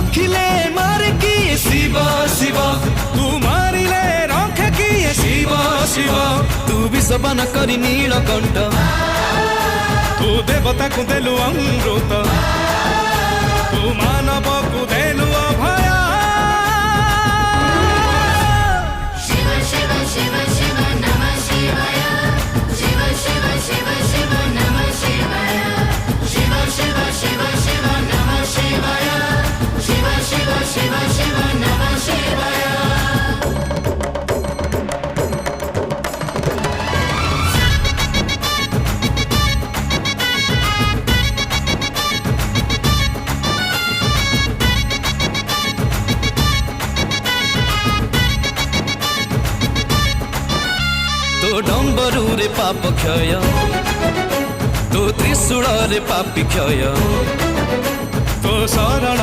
रखिले मारे किए शिव शिव, तू मारिले रखे किए शिव शिव। तू विषपान करी नीलकंठ, तू देवता को देलु अमृत, तू मानव को देलु अभय। शिव शिव शिव शिव नमः शिवाय, शिव शिव शिव शिव नमः शिवाय, शिव शिव शिव शिव नमः शिवाय, शिव शिव शिव शिव नमः शिवाय। तो डम्बरू रे पाप क्षय, तो त्रिशूल रे पापी क्षय, तो शरण